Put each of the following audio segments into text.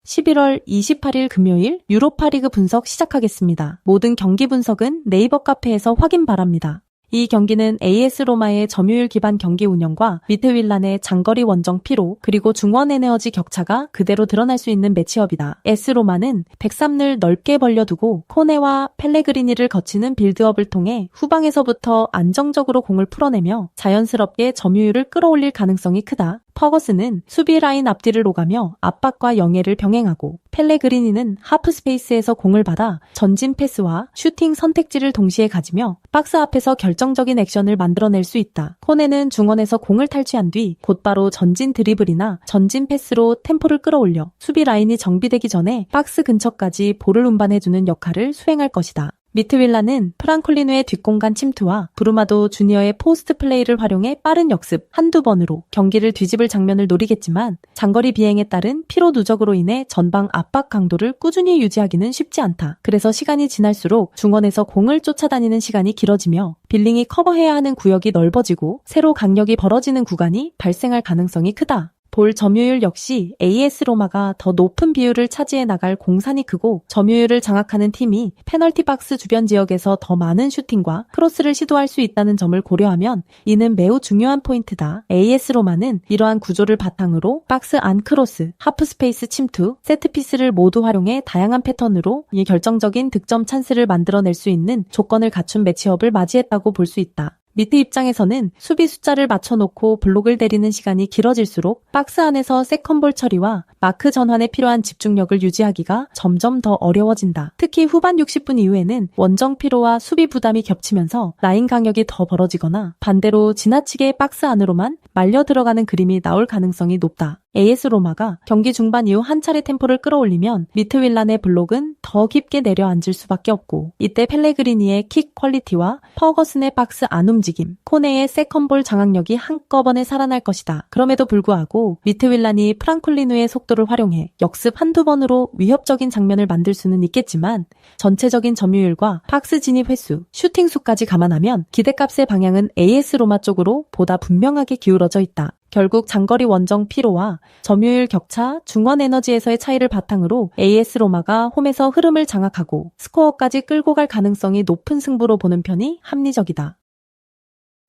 11월 28일 금요일 유로파리그 분석 시작하겠습니다. 모든 경기 분석은 네이버 카페에서 확인 바랍니다. 이 경기는 AS 로마의 점유율 기반 경기 운영과 미트윌란의 장거리 원정 피로 그리고 중원 에너지 격차가 그대로 드러날 수 있는 매치업이다. AS 로마는 103를 넓게 벌려두고 코네와 펠레그리니를 거치는 빌드업을 통해 후방에서부터 안정적으로 공을 풀어내며 자연스럽게 점유율을 끌어올릴 가능성이 크다. 퍼거슨은 수비 라인 앞뒤를 오가며 압박과 영해를 병행하고 펠레그리니는 하프 스페이스에서 공을 받아 전진 패스와 슈팅 선택지를 동시에 가지며 박스 앞에서 결정적인 액션을 만들어낼 수 있다. 코네는 중원에서 공을 탈취한 뒤 곧바로 전진 드리블이나 전진 패스로 템포를 끌어올려 수비 라인이 정비되기 전에 박스 근처까지 볼을 운반해주는 역할을 수행할 것이다. 미트윌란은 프랑콜리누의 뒷공간 침투와 브루마도 주니어의 포스트 플레이를 활용해 빠른 역습 한두 번으로 경기를 뒤집을 장면을 노리겠지만 장거리 비행에 따른 피로 누적으로 인해 전방 압박 강도를 꾸준히 유지하기는 쉽지 않다. 그래서 시간이 지날수록 중원에서 공을 쫓아다니는 시간이 길어지며 빌링이 커버해야 하는 구역이 넓어지고 새로 강력이 벌어지는 구간이 발생할 가능성이 크다. 볼 점유율 역시 AS 로마가 더 높은 비율을 차지해 나갈 공산이 크고 점유율을 장악하는 팀이 페널티 박스 주변 지역에서 더 많은 슈팅과 크로스를 시도할 수 있다는 점을 고려하면 이는 매우 중요한 포인트다. AS 로마는 이러한 구조를 바탕으로 박스 안 크로스, 하프 스페이스 침투, 세트피스를 모두 활용해 다양한 패턴으로 이 결정적인 득점 찬스를 만들어낼 수 있는 조건을 갖춘 매치업을 맞이했다고 볼 수 있다. 미트 입장에서는 수비 숫자를 맞춰놓고 블록을 내리는 시간이 길어질수록 박스 안에서 세컨볼 처리와 마크 전환에 필요한 집중력을 유지하기가 점점 더 어려워진다. 특히 후반 60분 이후에는 원정 피로와 수비 부담이 겹치면서 라인 강력이 더 벌어지거나 반대로 지나치게 박스 안으로만 말려 들어가는 그림이 나올 가능성이 높다. AS 로마가 경기 중반 이후 한 차례 템포를 끌어올리면 미트윌란의 블록은 더 깊게 내려앉을 수밖에 없고 이때 펠레그리니의 킥 퀄리티와 퍼거슨의 박스 안 움직임, 코네의 세컨볼 장악력이 한꺼번에 살아날 것이다. 그럼에도 불구하고 미트윌란이 프랑콜리누의 속도를 활용해 역습 한두 번으로 위협적인 장면을 만들 수는 있겠지만 전체적인 점유율과 박스 진입 횟수, 슈팅 수까지 감안하면 기대값의 방향은 AS 로마 쪽으로 보다 분명하게 기울어져 있다. 결국 장거리 원정 피로와 점유율 격차, 중원 에너지에서의 차이를 바탕으로 AS 로마가 홈에서 흐름을 장악하고 스코어까지 끌고 갈 가능성이 높은 승부로 보는 편이 합리적이다.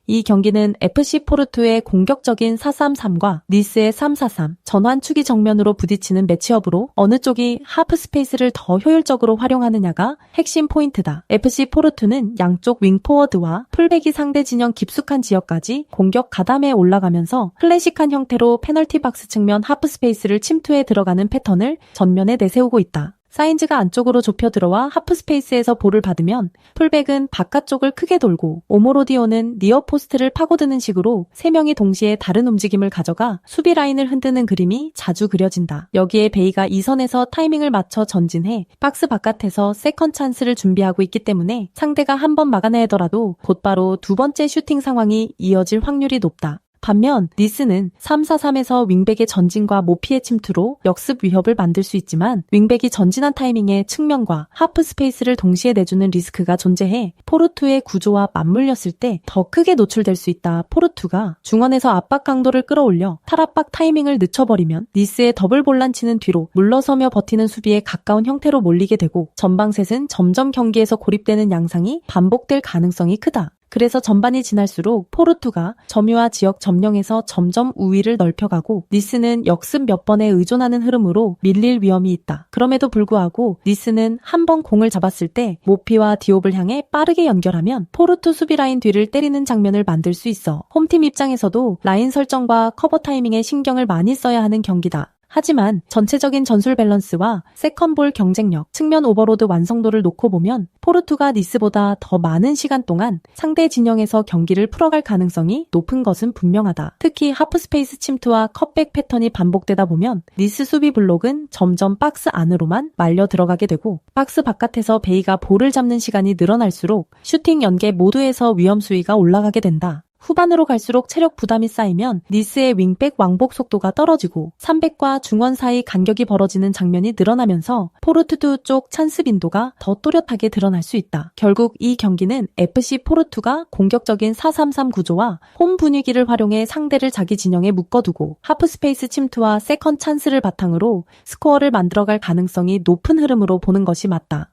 이 경기는 FC 포르투의 공격적인 4-3-3과 니스의 3-4-3, 전환축이 정면으로 부딪히는 매치업으로 어느 쪽이 하프 스페이스를 더 효율적으로 활용하느냐가 핵심 포인트다. FC 포르투는 양쪽 윙포워드와 풀백이 상대 진영 깊숙한 지역까지 공격 가담에 올라가면서 클래식한 형태로 페널티 박스 측면 하프 스페이스를 침투해 들어가는 패턴을 전면에 내세우고 있다. 사인즈가 안쪽으로 좁혀 들어와 하프 스페이스에서 볼을 받으면 풀백은 바깥쪽을 크게 돌고 오모로디오는 니어 포스트를 파고드는 식으로 3명이 동시에 다른 움직임을 가져가 수비 라인을 흔드는 그림이 자주 그려진다. 여기에 베이가 2선에서 타이밍을 맞춰 전진해 박스 바깥에서 세컨 찬스를 준비하고 있기 때문에 상대가 한 번 막아내더라도 곧바로 두 번째 슈팅 상황이 이어질 확률이 높다. 반면 니스는 3-4-3에서 윙백의 전진과 모피의 침투로 역습 위협을 만들 수 있지만 윙백이 전진한 타이밍에 측면과 하프 스페이스를 동시에 내주는 리스크가 존재해 포르투의 구조와 맞물렸을 때 더 크게 노출될 수 있다. 포르투가 중원에서 압박 강도를 끌어올려 탈압박 타이밍을 늦춰버리면 니스의 더블 볼란치는 뒤로 물러서며 버티는 수비에 가까운 형태로 몰리게 되고 전방셋은 점점 경기에서 고립되는 양상이 반복될 가능성이 크다. 그래서 전반이 지날수록 포르투가 점유와 지역 점령에서 점점 우위를 넓혀가고 니스는 역습 몇 번에 의존하는 흐름으로 밀릴 위험이 있다. 그럼에도 불구하고 니스는 한 번 공을 잡았을 때 모피와 디옵을 향해 빠르게 연결하면 포르투 수비 라인 뒤를 때리는 장면을 만들 수 있어 홈팀 입장에서도 라인 설정과 커버 타이밍에 신경을 많이 써야 하는 경기다. 하지만 전체적인 전술 밸런스와 세컨볼 경쟁력, 측면 오버로드 완성도를 놓고 보면 포르투가 니스보다 더 많은 시간 동안 상대 진영에서 경기를 풀어갈 가능성이 높은 것은 분명하다. 특히 하프 스페이스 침투와 컷백 패턴이 반복되다 보면 니스 수비 블록은 점점 박스 안으로만 말려 들어가게 되고 박스 바깥에서 베이가 볼을 잡는 시간이 늘어날수록 슈팅 연계 모두에서 위험 수위가 올라가게 된다. 후반으로 갈수록 체력 부담이 쌓이면 니스의 윙백 왕복 속도가 떨어지고 300과 중원 사이 간격이 벌어지는 장면이 늘어나면서 포르투 쪽 찬스 빈도가 더 또렷하게 드러날 수 있다. 결국 이 경기는 FC 포르투가 공격적인 4-3-3 구조와 홈 분위기를 활용해 상대를 자기 진영에 묶어두고 하프스페이스 침투와 세컨 찬스를 바탕으로 스코어를 만들어갈 가능성이 높은 흐름으로 보는 것이 맞다.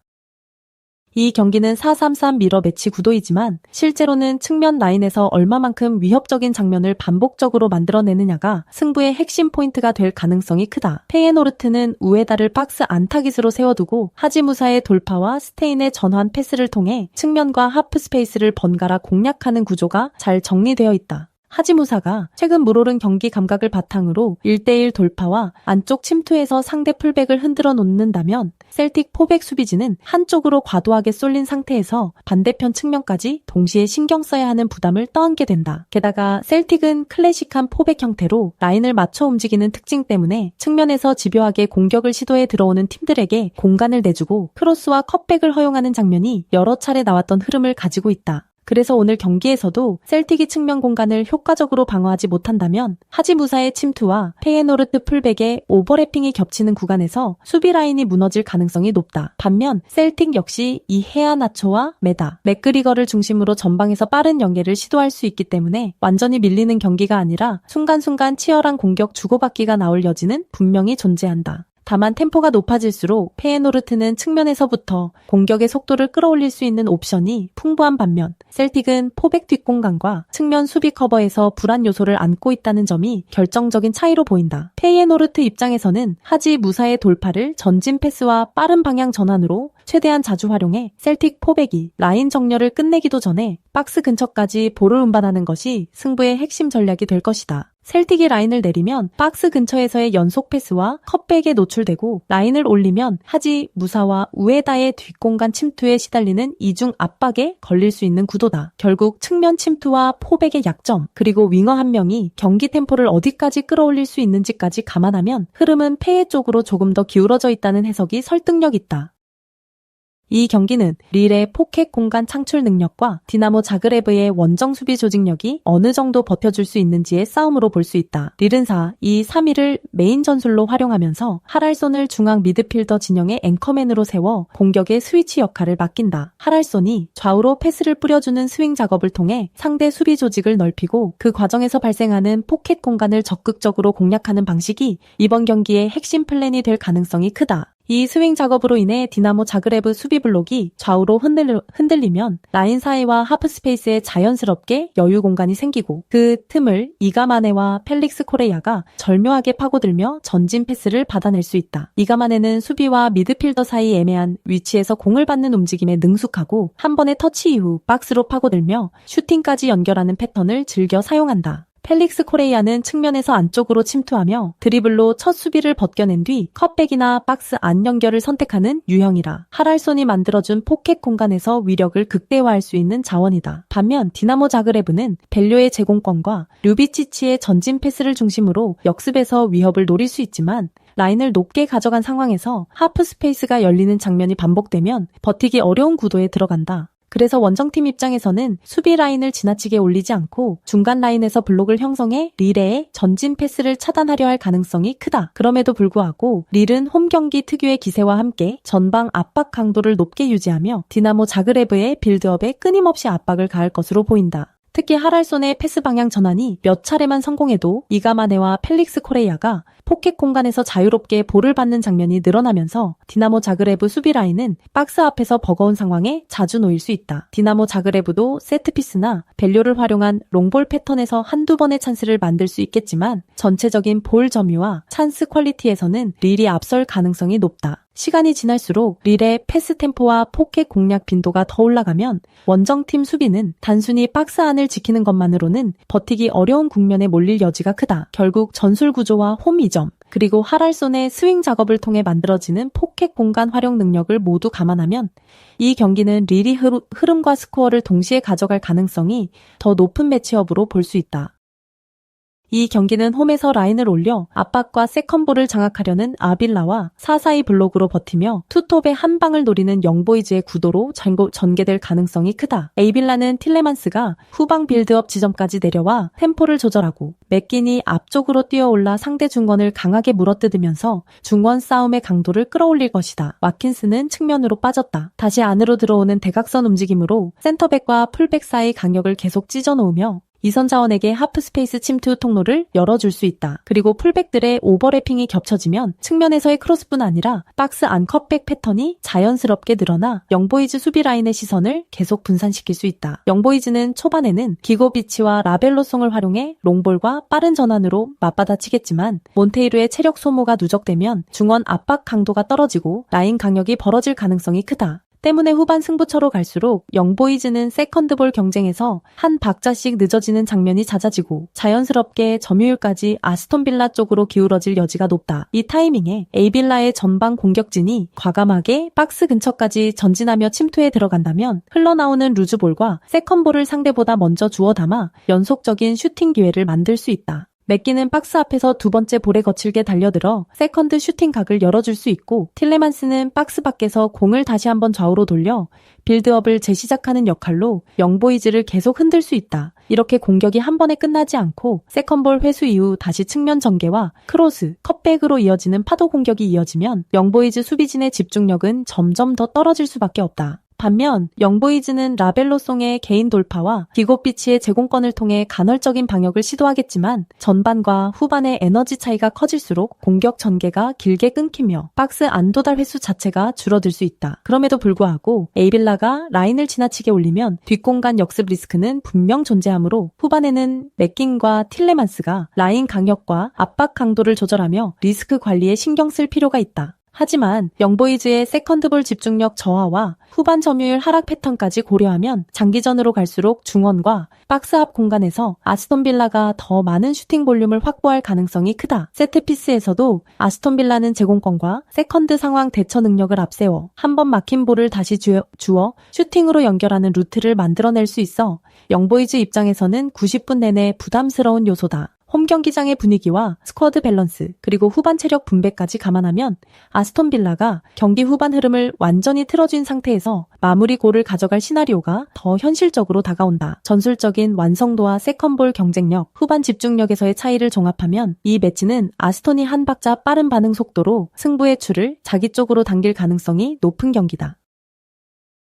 이 경기는 4-3-3 미러 매치 구도이지만 실제로는 측면 라인에서 얼마만큼 위협적인 장면을 반복적으로 만들어내느냐가 승부의 핵심 포인트가 될 가능성이 크다. 페예노르트는 우에다를 박스 안타깃으로 세워두고 하지무사의 돌파와 스테인의 전환 패스를 통해 측면과 하프 스페이스를 번갈아 공략하는 구조가 잘 정리되어 있다. 하지무사가 최근 물오른 경기 감각을 바탕으로 1대1 돌파와 안쪽 침투에서 상대 풀백을 흔들어 놓는다면 셀틱 포백 수비진은 한쪽으로 과도하게 쏠린 상태에서 반대편 측면까지 동시에 신경 써야 하는 부담을 떠안게 된다. 게다가 셀틱은 클래식한 포백 형태로 라인을 맞춰 움직이는 특징 때문에 측면에서 집요하게 공격을 시도해 들어오는 팀들에게 공간을 내주고 크로스와 컷백을 허용하는 장면이 여러 차례 나왔던 흐름을 가지고 있다. 그래서 오늘 경기에서도 셀틱이 측면 공간을 효과적으로 방어하지 못한다면 하지무사의 침투와 페예노르트 풀백의 오버래핑이 겹치는 구간에서 수비 라인이 무너질 가능성이 높다. 반면 셀틱 역시 이 헤아나초와 메다, 맥그리거를 중심으로 전방에서 빠른 연계를 시도할 수 있기 때문에 완전히 밀리는 경기가 아니라 순간순간 치열한 공격 주고받기가 나올 여지는 분명히 존재한다. 다만 템포가 높아질수록 페예노르트는 측면에서부터 공격의 속도를 끌어올릴 수 있는 옵션이 풍부한 반면 셀틱은 포백 뒷공간과 측면 수비 커버에서 불안 요소를 안고 있다는 점이 결정적인 차이로 보인다. 페예노르트 입장에서는 하지 무사의 돌파를 전진 패스와 빠른 방향 전환으로 최대한 자주 활용해 셀틱 포백이 라인 정렬을 끝내기도 전에 박스 근처까지 볼을 운반하는 것이 승부의 핵심 전략이 될 것이다. 셀틱이 라인을 내리면 박스 근처에서의 연속 패스와 컷백에 노출되고 라인을 올리면 하지 무사와 우에다의 뒷공간 침투에 시달리는 이중 압박에 걸릴 수 있는 구도다. 결국 측면 침투와 포백의 약점 그리고 윙어 한 명이 경기 템포를 어디까지 끌어올릴 수 있는지까지 감안하면 흐름은 페예 쪽으로 조금 더 기울어져 있다는 해석이 설득력 있다. 이 경기는 릴의 포켓 공간 창출 능력과 디나모 자그레브의 원정 수비 조직력이 어느 정도 버텨줄 수 있는지의 싸움으로 볼 수 있다. 릴은 4-2-3-1을 메인 전술로 활용하면서 하랄손을 중앙 미드필더 진영의 앵커맨으로 세워 공격의 스위치 역할을 맡긴다. 하랄손이 좌우로 패스를 뿌려주는 스윙 작업을 통해 상대 수비 조직을 넓히고 그 과정에서 발생하는 포켓 공간을 적극적으로 공략하는 방식이 이번 경기의 핵심 플랜이 될 가능성이 크다. 이 스윙 작업으로 인해 디나모 자그레브 수비 블록이 좌우로 흔들리면 라인 사이와 하프 스페이스에 자연스럽게 여유 공간이 생기고 그 틈을 이가마네와 펠릭스 코레야가 절묘하게 파고들며 전진 패스를 받아낼 수 있다. 이가마네는 수비와 미드필더 사이 애매한 위치에서 공을 받는 움직임에 능숙하고 한 번의 터치 이후 박스로 파고들며 슈팅까지 연결하는 패턴을 즐겨 사용한다. 펠릭스 코레이아는 측면에서 안쪽으로 침투하며 드리블로 첫 수비를 벗겨낸 뒤 컷백이나 박스 안 연결을 선택하는 유형이라 하랄손이 만들어준 포켓 공간에서 위력을 극대화할 수 있는 자원이다. 반면 디나모 자그레브는 벨료의 제공권과 류비치치의 전진 패스를 중심으로 역습에서 위협을 노릴 수 있지만 라인을 높게 가져간 상황에서 하프 스페이스가 열리는 장면이 반복되면 버티기 어려운 구도에 들어간다. 그래서 원정팀 입장에서는 수비 라인을 지나치게 올리지 않고 중간 라인에서 블록을 형성해 릴의 전진 패스를 차단하려 할 가능성이 크다. 그럼에도 불구하고 릴은 홈 경기 특유의 기세와 함께 전방 압박 강도를 높게 유지하며 디나모 자그레브의 빌드업에 끊임없이 압박을 가할 것으로 보인다. 특히 하랄손의 패스 방향 전환이 몇 차례만 성공해도 이가마네와 펠릭스 코레야가 포켓 공간에서 자유롭게 볼을 받는 장면이 늘어나면서 디나모 자그레브 수비 라인은 박스 앞에서 버거운 상황에 자주 놓일 수 있다. 디나모 자그레브도 세트피스나 벨료를 활용한 롱볼 패턴에서 한두 번의 찬스를 만들 수 있겠지만 전체적인 볼 점유와 찬스 퀄리티에서는 릴이 앞설 가능성이 높다. 시간이 지날수록 릴의 패스 템포와 포켓 공략 빈도가 더 올라가면 원정팀 수비는 단순히 박스 안을 지키는 것만으로는 버티기 어려운 국면에 몰릴 여지가 크다. 결국 전술 구조와 홈 이점, 그리고 하랄손의 스윙 작업을 통해 만들어지는 포켓 공간 활용 능력을 모두 감안하면 이 경기는 릴이 흐름과 스코어를 동시에 가져갈 가능성이 더 높은 매치업으로 볼 수 있다. 이 경기는 홈에서 라인을 올려 압박과 세컨볼을 장악하려는 아빌라와 사사이 블록으로 버티며 투톱의 한 방을 노리는 영보이즈의 구도로 전개될 가능성이 크다. 에이빌라는 틸레만스가 후방 빌드업 지점까지 내려와 템포를 조절하고 맥긴이 앞쪽으로 뛰어올라 상대 중원을 강하게 물어뜯으면서 중원 싸움의 강도를 끌어올릴 것이다. 와킨스는 측면으로 빠졌다. 다시 안으로 들어오는 대각선 움직임으로 센터백과 풀백 사이 강력을 계속 찢어놓으며 이선 자원에게 하프 스페이스 침투 통로를 열어줄 수 있다. 그리고 풀백들의 오버래핑이 겹쳐지면 측면에서의 크로스뿐 아니라 박스 안 컷백 패턴이 자연스럽게 늘어나 영보이즈 수비 라인의 시선을 계속 분산시킬 수 있다. 영보이즈는 초반에는 기고비치와 라벨로송을 활용해 롱볼과 빠른 전환으로 맞받아치겠지만 몬테이루의 체력 소모가 누적되면 중원 압박 강도가 떨어지고 라인 강력이 벌어질 가능성이 크다. 때문에 후반 승부처로 갈수록 영보이즈는 세컨드볼 경쟁에서 한 박자씩 늦어지는 장면이 잦아지고 자연스럽게 점유율까지 아스톤빌라 쪽으로 기울어질 여지가 높다. 이 타이밍에 에이빌라의 전방 공격진이 과감하게 박스 근처까지 전진하며 침투에 들어간다면 흘러나오는 루즈볼과 세컨볼을 상대보다 먼저 주워 담아 연속적인 슈팅 기회를 만들 수 있다. 맥기는 박스 앞에서 두 번째 볼에 거칠게 달려들어 세컨드 슈팅 각을 열어줄 수 있고 틸레만스는 박스 밖에서 공을 다시 한번 좌우로 돌려 빌드업을 재시작하는 역할로 영보이즈를 계속 흔들 수 있다. 이렇게 공격이 한 번에 끝나지 않고 세컨볼 회수 이후 다시 측면 전개와 크로스, 컷백으로 이어지는 파도 공격이 이어지면 영보이즈 수비진의 집중력은 점점 더 떨어질 수밖에 없다. 반면 영보이즈는 라벨로송의 개인 돌파와 기고비치의 제공권을 통해 간헐적인 방역을 시도하겠지만 전반과 후반의 에너지 차이가 커질수록 공격 전개가 길게 끊기며 박스 안 도달 횟수 자체가 줄어들 수 있다. 그럼에도 불구하고 에이빌라가 라인을 지나치게 올리면 뒷공간 역습 리스크는 분명 존재하므로 후반에는 맥긴과 틸레만스가 라인 강력과 압박 강도를 조절하며 리스크 관리에 신경 쓸 필요가 있다. 하지만 영보이즈의 세컨드볼 집중력 저하와 후반 점유율 하락 패턴까지 고려하면 장기전으로 갈수록 중원과 박스 앞 공간에서 아스톤빌라가 더 많은 슈팅 볼륨을 확보할 가능성이 크다. 세트피스에서도 아스톤빌라는 제공권과 세컨드 상황 대처 능력을 앞세워 한 번 막힌 볼을 다시 주어 슈팅으로 연결하는 루트를 만들어낼 수 있어 영보이즈 입장에서는 90분 내내 부담스러운 요소다. 홈 경기장의 분위기와 스쿼드 밸런스 그리고 후반 체력 분배까지 감안하면 아스톤빌라가 경기 후반 흐름을 완전히 틀어준 상태에서 마무리 골을 가져갈 시나리오가 더 현실적으로 다가온다. 전술적인 완성도와 세컨볼 경쟁력, 후반 집중력에서의 차이를 종합하면 이 매치는 아스톤이 한 박자 빠른 반응 속도로 승부의 줄을 자기 쪽으로 당길 가능성이 높은 경기다.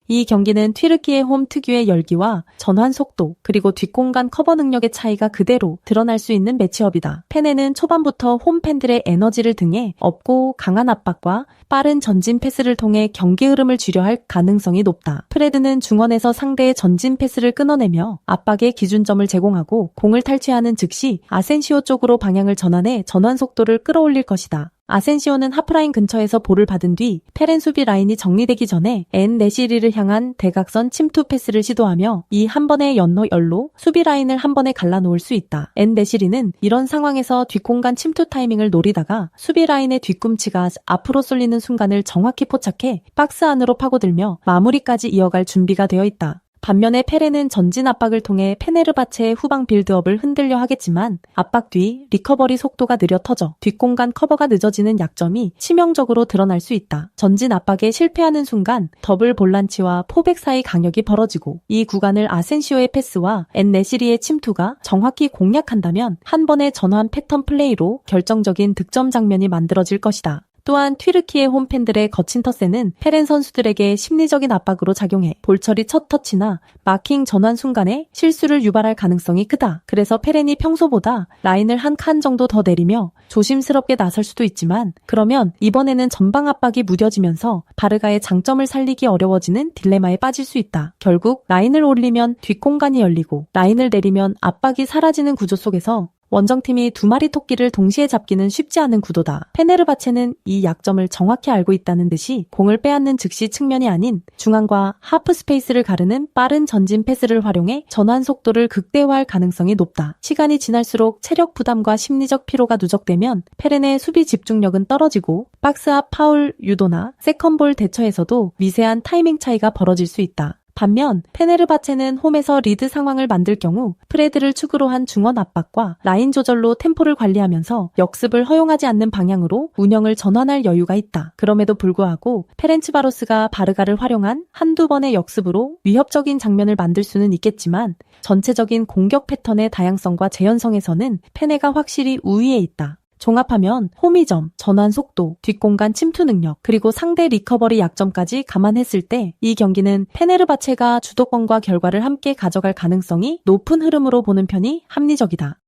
이 경기는 튀르키예 홈 특유의 열기와 전환 속도 그리고 뒷공간 커버 능력의 차이가 그대로 드러날 수 있는 매치업이다. 펜에는 초반부터 홈 팬들의 에너지를 등에 업고 강한 압박과 빠른 전진 패스를 통해 경기 흐름을 쥐려 할 가능성이 높다. 프레드는 중원에서 상대의 전진 패스를 끊어내며 압박의 기준점을 제공하고 공을 탈취하는 즉시 아센시오 쪽으로 방향을 전환해 전환 속도를 끌어올릴 것이다. 아센시오는 하프라인 근처에서 볼을 받은 뒤 페렌 수비 라인이 정리되기 전에 엔 네시리를 향한 대각선 침투 패스를 시도하며 이 한 번의 연로 수비 라인을 한 번에 갈라놓을 수 있다. 엔 네시리는 이런 상황에서 뒷공간 침투 타이밍을 노리다가 수비 라인의 뒤꿈치가 앞으로 쏠리는 순간을 정확히 포착해 박스 안으로 파고들며 마무리까지 이어갈 준비가 되어 있다. 반면에 페레는 전진 압박을 통해 페네르바체의 후방 빌드업을 흔들려 하겠지만 압박 뒤 리커버리 속도가 느려 터져 뒷공간 커버가 늦어지는 약점이 치명적으로 드러날 수 있다. 전진 압박에 실패하는 순간 더블 볼란치와 포백 사이 강력이 벌어지고 이 구간을 아센시오의 패스와 엔 네시리의 침투가 정확히 공략한다면 한 번의 전환 패턴 플레이로 결정적인 득점 장면이 만들어질 것이다. 또한 튀르키예 홈팬들의 거친 텃세는 페렌 선수들에게 심리적인 압박으로 작용해 볼처리 첫 터치나 마킹 전환 순간에 실수를 유발할 가능성이 크다. 그래서 페렌이 평소보다 라인을 한 칸 정도 더 내리며 조심스럽게 나설 수도 있지만 그러면 이번에는 전방 압박이 무뎌지면서 바르가의 장점을 살리기 어려워지는 딜레마에 빠질 수 있다. 결국 라인을 올리면 뒷공간이 열리고 라인을 내리면 압박이 사라지는 구조 속에서 원정팀이 두 마리 토끼를 동시에 잡기는 쉽지 않은 구도다. 페네르바체는 이 약점을 정확히 알고 있다는 듯이 공을 빼앗는 즉시 측면이 아닌 중앙과 하프 스페이스를 가르는 빠른 전진 패스를 활용해 전환 속도를 극대화할 가능성이 높다. 시간이 지날수록 체력 부담과 심리적 피로가 누적되면 페렌의 수비 집중력은 떨어지고 박스 앞 파울 유도나 세컨볼 대처에서도 미세한 타이밍 차이가 벌어질 수 있다. 반면 페네르바체는 홈에서 리드 상황을 만들 경우 프레드를 축으로 한 중원 압박과 라인 조절로 템포를 관리하면서 역습을 허용하지 않는 방향으로 운영을 전환할 여유가 있다. 그럼에도 불구하고 페렌츠바로스가 바르가를 활용한 한두 번의 역습으로 위협적인 장면을 만들 수는 있겠지만 전체적인 공격 패턴의 다양성과 재현성에서는 페네가 확실히 우위에 있다. 종합하면 호미점, 전환 속도, 뒷공간 침투 능력, 그리고 상대 리커버리 약점까지 감안했을 때 이 경기는 페네르바체가 주도권과 결과를 함께 가져갈 가능성이 높은 흐름으로 보는 편이 합리적이다.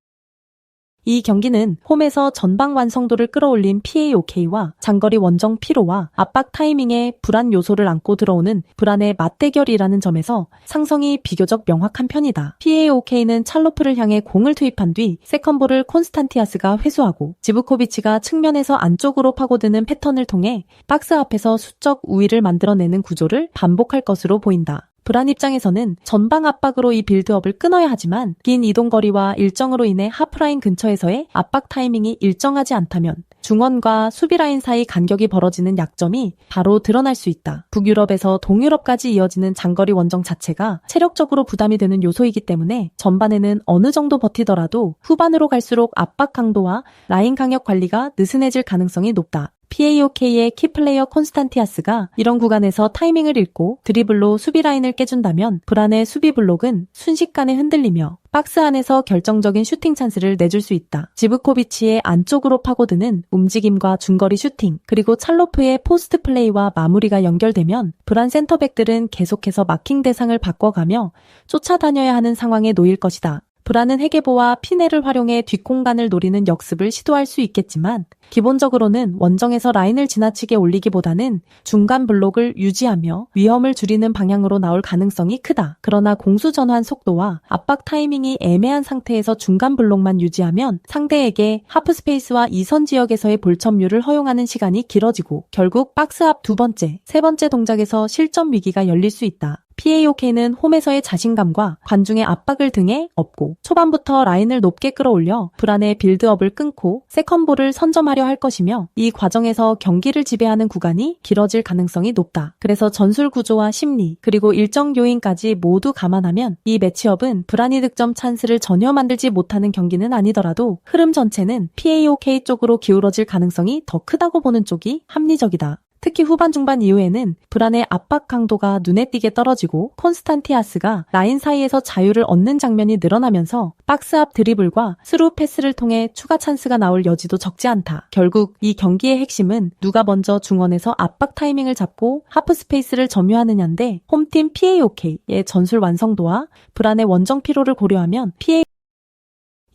이 경기는 홈에서 전방 완성도를 끌어올린 PAOK와 장거리 원정 피로와 압박 타이밍에 불안 요소를 안고 들어오는 불안의 맞대결이라는 점에서 상성이 비교적 명확한 편이다. PAOK는 찰로프를 향해 공을 투입한 뒤 세컨볼을 콘스탄티아스가 회수하고 지브코비치가 측면에서 안쪽으로 파고드는 패턴을 통해 박스 앞에서 수적 우위를 만들어내는 구조를 반복할 것으로 보인다. 불안 입장에서는 전방 압박으로 이 빌드업을 끊어야 하지만 긴 이동거리와 일정으로 인해 하프라인 근처에서의 압박 타이밍이 일정하지 않다면 중원과 수비라인 사이 간격이 벌어지는 약점이 바로 드러날 수 있다. 북유럽에서 동유럽까지 이어지는 장거리 원정 자체가 체력적으로 부담이 되는 요소이기 때문에 전반에는 어느 정도 버티더라도 후반으로 갈수록 압박 강도와 라인 강력 관리가 느슨해질 가능성이 높다. PAOK의 키플레이어 콘스탄티아스가 이런 구간에서 타이밍을 잃고 드리블로 수비 라인을 깨준다면 불안의 수비 블록은 순식간에 흔들리며 박스 안에서 결정적인 슈팅 찬스를 내줄 수 있다. 지브코비치의 안쪽으로 파고드는 움직임과 중거리 슈팅, 그리고 찰로프의 포스트 플레이와 마무리가 연결되면 불안 센터백들은 계속해서 마킹 대상을 바꿔가며 쫓아다녀야 하는 상황에 놓일 것이다. 불안은 헤게보와 피네를 활용해 뒷공간을 노리는 역습을 시도할 수 있겠지만 기본적으로는 원정에서 라인을 지나치게 올리기보다는 중간 블록을 유지하며 위험을 줄이는 방향으로 나올 가능성이 크다. 그러나 공수 전환 속도와 압박 타이밍이 애매한 상태에서 중간 블록만 유지하면 상대에게 하프 스페이스와 이선 지역에서의 볼 점유를 허용하는 시간이 길어지고 결국 박스 앞 두 번째, 세 번째 동작에서 실점 위기가 열릴 수 있다. PAOK는 홈에서의 자신감과 관중의 압박을 등에 업고 초반부터 라인을 높게 끌어올려 불안의 빌드업을 끊고 세컨볼을 선점하려 할 것이며 이 과정에서 경기를 지배하는 구간이 길어질 가능성이 높다. 그래서 전술 구조와 심리 그리고 일정 요인까지 모두 감안하면 이 매치업은 불안이 득점 찬스를 전혀 만들지 못하는 경기는 아니더라도 흐름 전체는 PAOK 쪽으로 기울어질 가능성이 더 크다고 보는 쪽이 합리적이다. 특히 후반 중반 이후에는 불안의 압박 강도가 눈에 띄게 떨어지고 콘스탄티아스가 라인 사이에서 자유를 얻는 장면이 늘어나면서 박스 앞 드리블과 스루 패스를 통해 추가 찬스가 나올 여지도 적지 않다. 결국 이 경기의 핵심은 누가 먼저 중원에서 압박 타이밍을 잡고 하프 스페이스를 점유하느냐인데 홈팀 PAOK의 전술 완성도와 불안의 원정 피로를 고려하면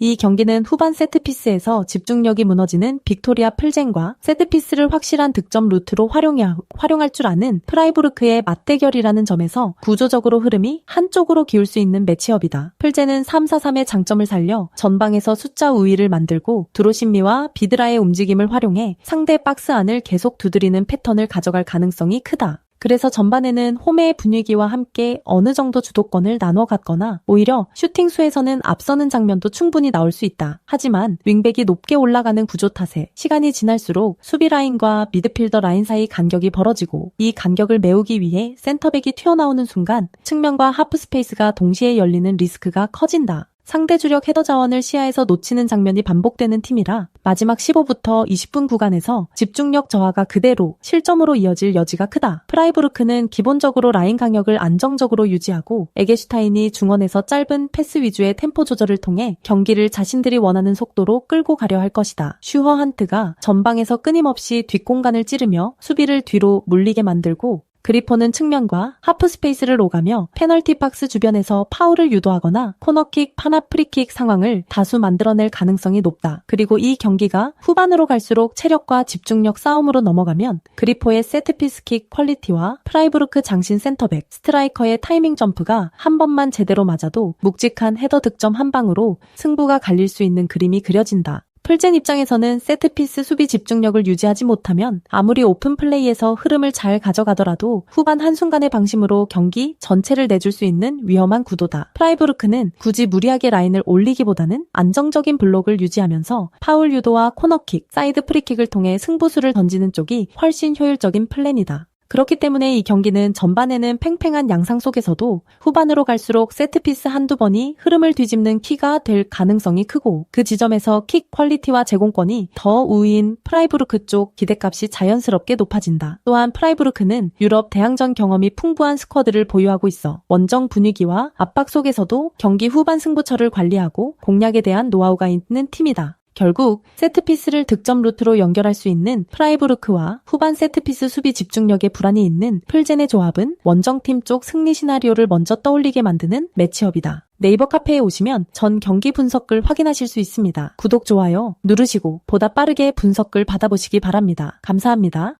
이 경기는 후반 세트피스에서 집중력이 무너지는 빅토리아 플젠과 세트피스를 확실한 득점 루트로 활용할 줄 아는 프라이부르크의 맞대결이라는 점에서 구조적으로 흐름이 한쪽으로 기울 수 있는 매치업이다. 플젠은 3-4-3의 장점을 살려 전방에서 숫자 우위를 만들고 드로신미와 비드라의 움직임을 활용해 상대 박스 안을 계속 두드리는 패턴을 가져갈 가능성이 크다. 그래서 전반에는 홈의 분위기와 함께 어느 정도 주도권을 나눠 갔거나 오히려 슈팅 수에서는 앞서는 장면도 충분히 나올 수 있다. 하지만 윙백이 높게 올라가는 구조 탓에 시간이 지날수록 수비 라인과 미드필더 라인 사이 간격이 벌어지고 이 간격을 메우기 위해 센터백이 튀어나오는 순간 측면과 하프 스페이스가 동시에 열리는 리스크가 커진다. 상대 주력 헤더 자원을 시야에서 놓치는 장면이 반복되는 팀이라 마지막 15부터 20분 구간에서 집중력 저하가 그대로 실점으로 이어질 여지가 크다. 프라이부르크는 기본적으로 라인 강역을 안정적으로 유지하고 에게슈타인이 중원에서 짧은 패스 위주의 템포 조절을 통해 경기를 자신들이 원하는 속도로 끌고 가려 할 것이다. 슈허 한트가 전방에서 끊임없이 뒷공간을 찌르며 수비를 뒤로 물리게 만들고 그리포는 측면과 하프 스페이스를 오가며 페널티 박스 주변에서 파울을 유도하거나 코너킥, 파나 프리킥 상황을 다수 만들어낼 가능성이 높다. 그리고 이 경기가 후반으로 갈수록 체력과 집중력 싸움으로 넘어가면 그리포의 세트피스킥 퀄리티와 프라이부르크 장신 센터백, 스트라이커의 타이밍 점프가 한 번만 제대로 맞아도 묵직한 헤더 득점 한 방으로 승부가 갈릴 수 있는 그림이 그려진다. 플젠 입장에서는 세트피스 수비 집중력을 유지하지 못하면 아무리 오픈 플레이에서 흐름을 잘 가져가더라도 후반 한순간의 방심으로 경기 전체를 내줄 수 있는 위험한 구도다. 프라이부르크는 굳이 무리하게 라인을 올리기보다는 안정적인 블록을 유지하면서 파울 유도와 코너킥, 사이드 프리킥을 통해 승부수를 던지는 쪽이 훨씬 효율적인 플랜이다. 그렇기 때문에 이 경기는 전반에는 팽팽한 양상 속에서도 후반으로 갈수록 세트피스 한두 번이 흐름을 뒤집는 키가 될 가능성이 크고, 그 지점에서 킥 퀄리티와 제공권이 더 우위인 프라이부르크 쪽 기대값이 자연스럽게 높아진다. 또한 프라이부르크는 유럽 대항전 경험이 풍부한 스쿼드를 보유하고 있어 원정 분위기와 압박 속에서도 경기 후반 승부처를 관리하고 공략에 대한 노하우가 있는 팀이다. 결국 세트피스를 득점 루트로 연결할 수 있는 프라이부르크와 후반 세트피스 수비 집중력에 불안이 있는 플젠의 조합은 원정팀 쪽 승리 시나리오를 먼저 떠올리게 만드는 매치업이다. 네이버 카페에 오시면 전 경기 분석글 확인하실 수 있습니다. 구독, 좋아요 누르시고 보다 빠르게 분석글 받아보시기 바랍니다. 감사합니다.